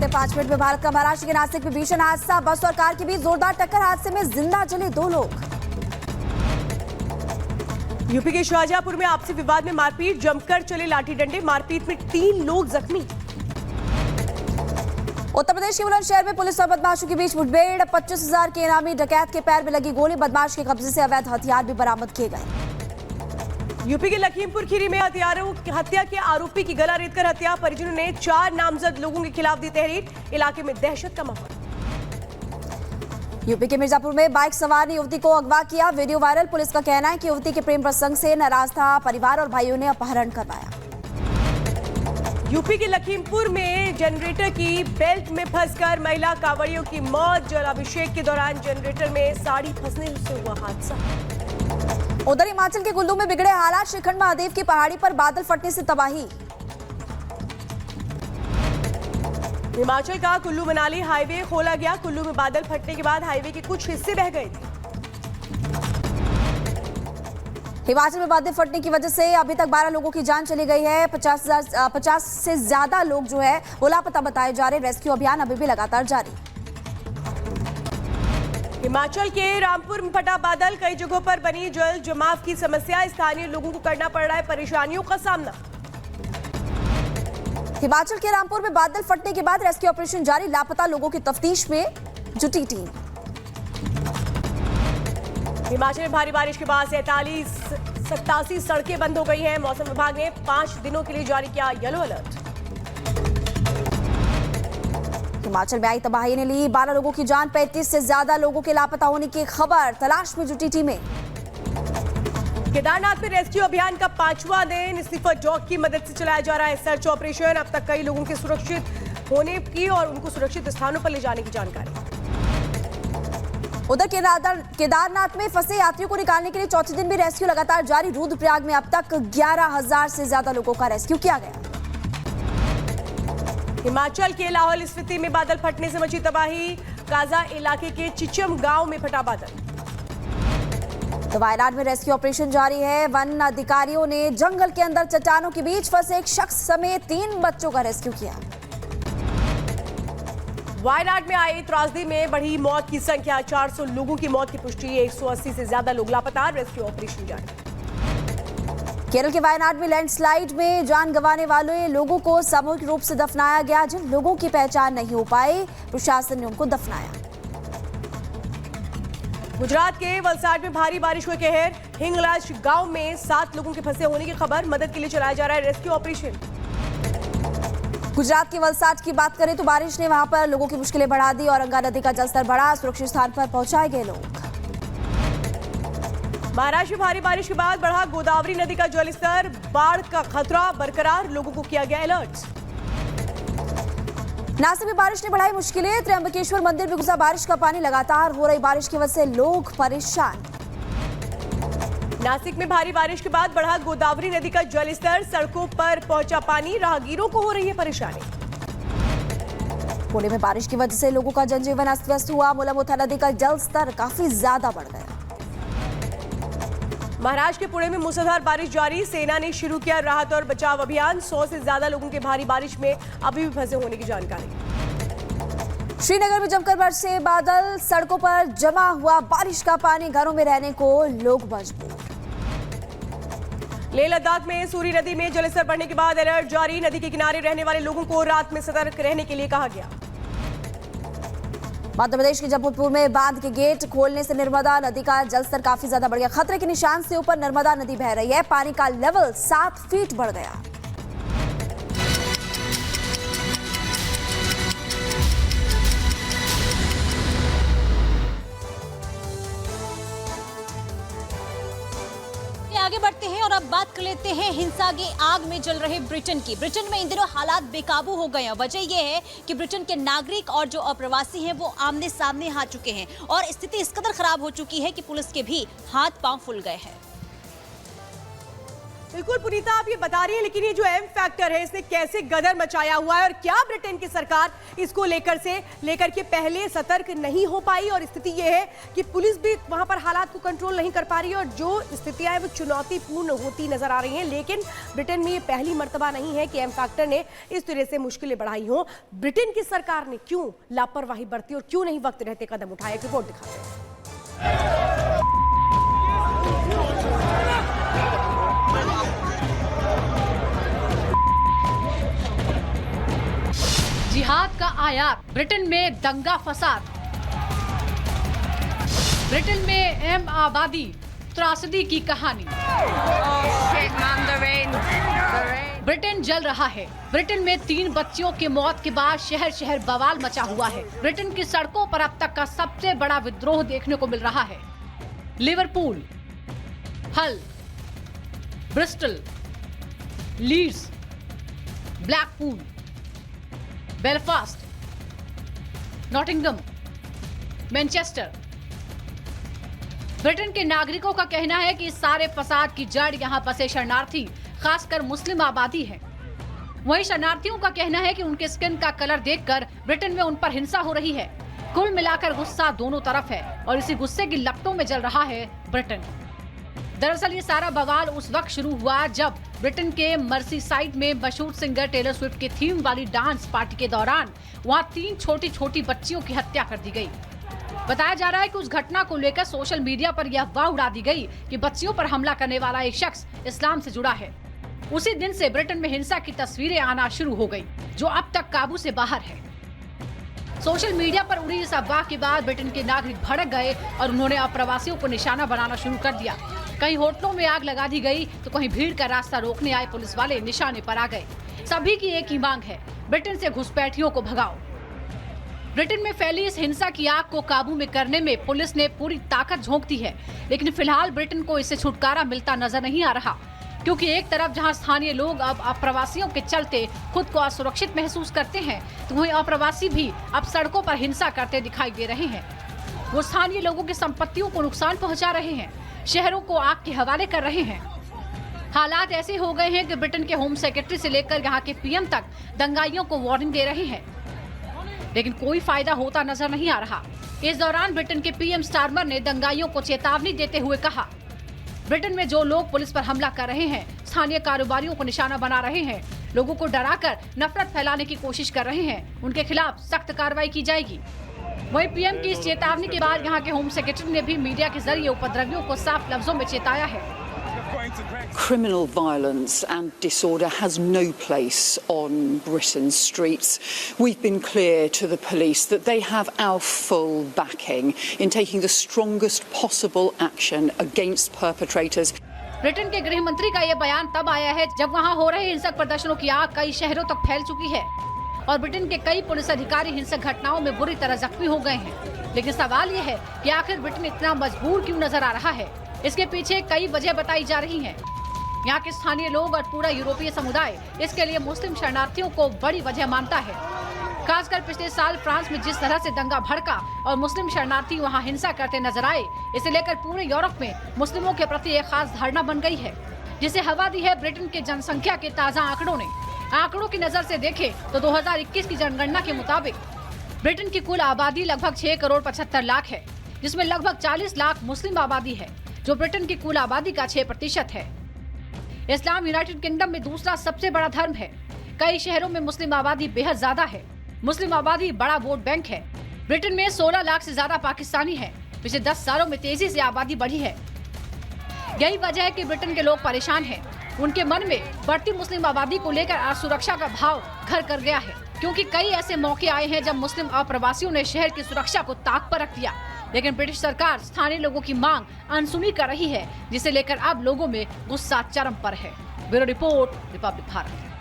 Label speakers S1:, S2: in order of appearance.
S1: 5 minute में भारत का महाराष्ट्र के नासिक में भीषण हादसा, बस और कार के बीच जोरदार टक्कर, हादसे में जिंदा जले 2 लोग।
S2: यूपी के शाहजहांपुर में आपसी विवाद में मारपीट, जमकर चले लाठी डंडे, मारपीट में 3 लोग जख्मी।
S1: उत्तर प्रदेश के बुलंदशहर में पुलिस और बदमाशों के बीच मुठभेड़, 25,000 के इनामी डकैत के पैर में लगी गोली, बदमाश के कब्जे से अवैध हथियार भी बरामद किए गए।
S2: यूपी के लखीमपुर खीरी में हत्या के आरोपी की गला रेतकर हत्या, परिजनों ने 4 नामजद लोगों के खिलाफ दी तहरीर, इलाके में दहशत का माहौल।
S1: यूपी के मिर्जापुर में बाइक सवार ने युवती को अगवा किया, वीडियो वायरल, पुलिस का कहना है कि युवती के प्रेम प्रसंग से नाराज था परिवार और भाइयों ने अपहरण करवाया।
S2: यूपी के लखीमपुर में जनरेटर की बेल्ट में फंसकर महिला कांवड़ियों की मौत, जलाभिषेक के दौरान जनरेटर में साड़ी फंसने से हुआ हादसा।
S1: उधर हिमाचल के कुल्लू में बिगड़े हालात, श्रीखंड महादेव की पहाड़ी पर बादल फटने से तबाही।
S2: हिमाचल का कुल्लू मनाली हाईवे खोला गया, कुल्लू में बादल फटने के बाद हाईवे के कुछ हिस्से बह गए थे।
S1: हिमाचल में बादल फटने की वजह से अभी तक 12 लोगों की जान चली गई है। 50 से ज्यादा लोग जो है वो लापता बताए जा रहे। रेस्क्यू अभियान अभी भी लगातार जारी।
S2: हिमाचल के रामपुर में फटा बादल, कई जगहों पर बनी जल जमाव की समस्या, स्थानीय लोगों को करना पड़ रहा है परेशानियों का सामना।
S1: हिमाचल के रामपुर में बादल फटने के बाद रेस्क्यू ऑपरेशन जारी, लापता लोगों की तफ्तीश में जुटी टीम।
S2: हिमाचल में भारी बारिश के बाद 87 सड़कें बंद हो गई हैं। मौसम विभाग ने 5 दिनों के लिए जारी किया येलो अलर्ट।
S1: हिमाचल में आई तबाही ने ली 12 लोगों की जान, 35 से ज्यादा लोगों के लापता होने की खबर, तलाश में जुटी टीमें।
S2: केदारनाथ में रेस्क्यू अभियान का 5वां दिन स्नीफर डॉग की मदद से चलाया जा रहा है सर्च ऑपरेशन। अब तक कई लोगों के सुरक्षित होने की और उनको सुरक्षित स्थानों पर ले जाने की जानकारी।
S1: उधर केदारनाथ में फंसे यात्रियों को निकालने के लिए चौथे दिन भी रेस्क्यू लगातार जारी। रुद्रप्रयाग में अब तक 11,000 से ज्यादा लोगों का रेस्क्यू किया गया।
S2: हिमाचल के लाहौल स्पीति में बादल फटने से मची तबाही, काजा इलाके के चिचम गांव में फटा बादल।
S1: तो वायनाड में रेस्क्यू ऑपरेशन जारी है। वन अधिकारियों ने जंगल के अंदर चट्टानों के बीच फंसे एक शख्स समेत 3 बच्चों का रेस्क्यू किया।
S2: वायनाड में आई त्रासदी में बढ़ी मौत की संख्या, 400 लोगों की मौत की पुष्टि, 180 से ज्यादा लोग लापता, रेस्क्यू ऑपरेशन जारी।
S1: केरल के वायनाड में लैंडस्लाइड में जान गंवाने वाले लोगों को सामूहिक रूप से दफनाया गया। जिन लोगों की पहचान नहीं हो पाई, प्रशासन ने उनको दफनाया।
S2: गुजरात के वलसाड में भारी बारिश हुए कहर, हिंगलाज गांव में 7 लोगों के फंसे होने की खबर, मदद के लिए चलाया जा रहा है रेस्क्यू ऑपरेशन।
S1: गुजरात के वलसाड की बात करें तो बारिश ने वहां पर लोगों की मुश्किलें बढ़ा दी और गंगा नदी का जलस्तर बढ़ा, सुरक्षित स्थान पर पहुंचाए गए लोग।
S2: महाराष्ट्र में भारी बारिश के बाद बढ़ा गोदावरी नदी का जलस्तर, बाढ़ का खतरा बरकरार, लोगों को किया गया अलर्ट।
S1: नासिक में बारिश ने बढ़ाई मुश्किलें, त्र्यंबकेश्वर मंदिर में घुसा बारिश का पानी, लगातार हो रही बारिश की वजह से लोग परेशान।
S2: नासिक में भारी बारिश के बाद बढ़ा गोदावरी नदी का जलस्तर, सड़कों पर पहुंचा पानी, राहगीरों को हो रही है परेशानी।
S1: पुणे में बारिश की वजह से लोगों का जनजीवन अस्त व्यस्त हुआ, मुलामुथा नदी का जलस्तर काफी ज्यादा बढ़ गया।
S2: महाराष्ट्र के पुणे में मूसलाधार बारिश जारी, सेना ने शुरू किया राहत और बचाव अभियान, 100 से ज्यादा लोगों के भारी बारिश में अभी भी फंसे होने की जानकारी।
S1: श्रीनगर में जमकर बरसे बादल, सड़कों पर जमा हुआ बारिश का पानी, घरों में रहने को लोग मजबूर।
S2: लेह लद्दाख में सूरी नदी में जलस्तर बढ़ने के बाद अलर्ट जारी, नदी के किनारे रहने वाले लोगों को रात में सतर्क रहने के लिए कहा गया।
S1: मध्य प्रदेश के जबलपुर में बांध के गेट खोलने से नर्मदा नदी का जलस्तर काफी ज्यादा बढ़ गया, खतरे के निशान से ऊपर नर्मदा नदी बह रही है, पानी का लेवल 7 फीट बढ़ गया।
S3: आगे बढ़ते हैं और अब बात कर लेते हैं हिंसा की आग में जल रहे ब्रिटेन की। ब्रिटेन में इन दिनों हालात बेकाबू हो गए हैं। वजह यह है कि ब्रिटेन के नागरिक और जो अप्रवासी हैं वो आमने सामने आ चुके हैं और स्थिति इस कदर खराब हो चुकी है कि पुलिस के भी हाथ पांव फूल गए हैं।
S2: बिल्कुल पुनीता, आप ये बता रही हैं, लेकिन ये जो एम फैक्टर है इसने कैसे गदर मचाया हुआ है और क्या ब्रिटेन की सरकार इसको लेकर के पहले सतर्क नहीं हो पाई? और स्थिति ये है कि पुलिस भी वहां पर हालात को कंट्रोल नहीं कर पा रही है और जो स्थितियां हैं वो चुनौतीपूर्ण होती नजर आ रही हैं। लेकिन ब्रिटेन में ये पहली मर्तबा नहीं है कि एम फैक्टर ने इस तरह से मुश्किलें बढ़ाई हों। ब्रिटेन की सरकार ने क्यों लापरवाही बरती और क्यों नहीं वक्त रहते कदम उठाए? एक रिपोर्ट दिखाते हैं।
S4: जिहाद का आयात, ब्रिटेन में दंगा फसाद, ब्रिटेन में एम आबादी त्रासदी की कहानी। ब्रिटेन जल रहा है। ब्रिटेन में 3 बच्चियों की मौत के बाद शहर शहर बवाल मचा हुआ है। ब्रिटेन की सड़कों पर अब तक का सबसे बड़ा विद्रोह देखने को मिल रहा है। Liverpool, Hull, Bristol, Leeds, Blackpool, Belfast, Nottingham, Manchester. Britain के नागरिकों का कहना है कि इस सारे फसाद की जड़ यहाँ बसे शरणार्थी, खासकर मुस्लिम आबादी है। वहीं शरणार्थियों का कहना है कि उनके स्किन का कलर देखकर ब्रिटेन में उन पर हिंसा हो रही है। कुल मिलाकर गुस्सा दोनों तरफ है और इसी गुस्से की लपटों में जल रहा है ब्रिटेन। दरअसल ये सारा बवाल उस वक्त शुरू हुआ जब ब्रिटेन के मर्सीसाइड में मशहूर सिंगर टेलर स्विफ्ट की थीम वाली डांस पार्टी के दौरान वहां 3 छोटी छोटी बच्चियों की हत्या कर दी गई। बताया जा रहा है कि उस घटना को लेकर सोशल मीडिया पर यह अफवाह उड़ा दी गई कि बच्चियों पर हमला करने वाला एक शख्स इस्लाम से जुड़ा है। उसी दिन से ब्रिटेन में हिंसा की तस्वीरें आना शुरू हो गई, जो अब तक काबू से बाहर है। सोशल मीडिया पर उड़ी इस अफवाह के बाद ब्रिटेन के नागरिक भड़क गए और उन्होंने अप्रवासियों को निशाना बनाना शुरू कर दिया। कहीं होटलों में आग लगा दी गई तो कहीं भीड़ का रास्ता रोकने आए पुलिस वाले निशाने पर आ गए। सभी की एक ही मांग है, ब्रिटेन से घुसपैठियों को भगाओ। ब्रिटेन में फैली इस हिंसा की आग को काबू में करने में पुलिस ने पूरी ताकत झोंक दी है, लेकिन फिलहाल ब्रिटेन को इससे छुटकारा मिलता नजर नहीं आ रहा, क्योंकि एक तरफ जहां स्थानीय लोग अब अप्रवासियों के चलते खुद को असुरक्षित महसूस करते हैं, तो वहीं अप्रवासी भी अब सड़कों पर हिंसा करते दिखाई दे रहे हैं। वो स्थानीय लोगों की संपत्तियों को नुकसान पहुंचा रहे हैं, शहरों को आग के हवाले कर रहे हैं। हालात ऐसे हो गए हैं कि ब्रिटेन के होम सेक्रेटरी से लेकर यहाँ के पीएम तक दंगाइयों को वार्निंग दे रहे हैं, लेकिन कोई फायदा होता नजर नहीं आ रहा। इस दौरान ब्रिटेन के पीएम स्टारमर ने दंगाइयों को चेतावनी देते हुए कहा, ब्रिटेन में जो लोग पुलिस पर हमला कर रहे हैं, स्थानीय कारोबारियों को निशाना बना रहे हैं, लोगों को डराकर नफरत फैलाने की कोशिश कर रहे हैं, उनके खिलाफ सख्त कार्रवाई की जाएगी। वहीं पीएम की इस चेतावनी के बाद यहाँ के होम सेक्रेटरी ने भी मीडिया के जरिए उपद्रवियों को साफ लफ्जों में चेताया है।
S5: Criminal violence and disorder has no place on Britain's streets. We've been clear to the police that they have our full backing in taking the strongest possible action against perpetrators.
S4: Britain के गृह मंत्री का यह बयान तब आया है जब वहां हो रहे हिंसक प्रदर्शनों की आग कई शहरों तक फैल चुकी है और ब्रिटेन के कई पुलिस अधिकारी हिंसक घटनाओं में बुरी तरह जख्मी हो गए हैं। लेकिन सवाल यह है कि आखिर ब्रिटेन इतना मजबूर क्यों नजर आ रहा है? इसके पीछे कई वजह बताई जा रही हैं। यहाँ के स्थानीय लोग और पूरा यूरोपीय समुदाय इसके लिए मुस्लिम शरणार्थियों को बड़ी वजह मानता है। खासकर पिछले साल फ्रांस में जिस तरह से दंगा भड़का और मुस्लिम शरणार्थी वहाँ हिंसा करते नजर आए, इसे लेकर पूरे यूरोप में मुस्लिमों के प्रति एक खास धारणा बन गई है, जिसे हवा दी है ब्रिटेन के जनसंख्या के ताजा आंकड़ों ने। आंकड़ों की नजर से देखें तो 2021 की जनगणना के मुताबिक ब्रिटेन की कुल आबादी लगभग 6 करोड़ 75 लाख है, जिसमें लगभग 40 लाख मुस्लिम आबादी है, जो ब्रिटेन की कुल आबादी का 6% है। इस्लाम यूनाइटेड किंगडम में दूसरा सबसे बड़ा धर्म है। कई शहरों में मुस्लिम आबादी बेहद ज्यादा है। मुस्लिम आबादी बड़ा वोट बैंक है। ब्रिटेन में 16 लाख से ज्यादा पाकिस्तानी है। पिछले 10 सालों में तेजी से आबादी बढ़ी है। यही वजह है कि ब्रिटेन के लोग परेशान हैं। उनके मन में बढ़ती मुस्लिम आबादी को लेकर असुरक्षा का भाव घर कर गया है, क्योंकि कई ऐसे मौके आए हैं जब मुस्लिम अप्रवासियों ने शहर की सुरक्षा को ताक पर रख दिया। लेकिन ब्रिटिश सरकार स्थानीय लोगों की मांग अनसुनी कर रही है, जिसे लेकर अब लोगों में गुस्सा चरम पर है। Bureau report, Republic Bharat.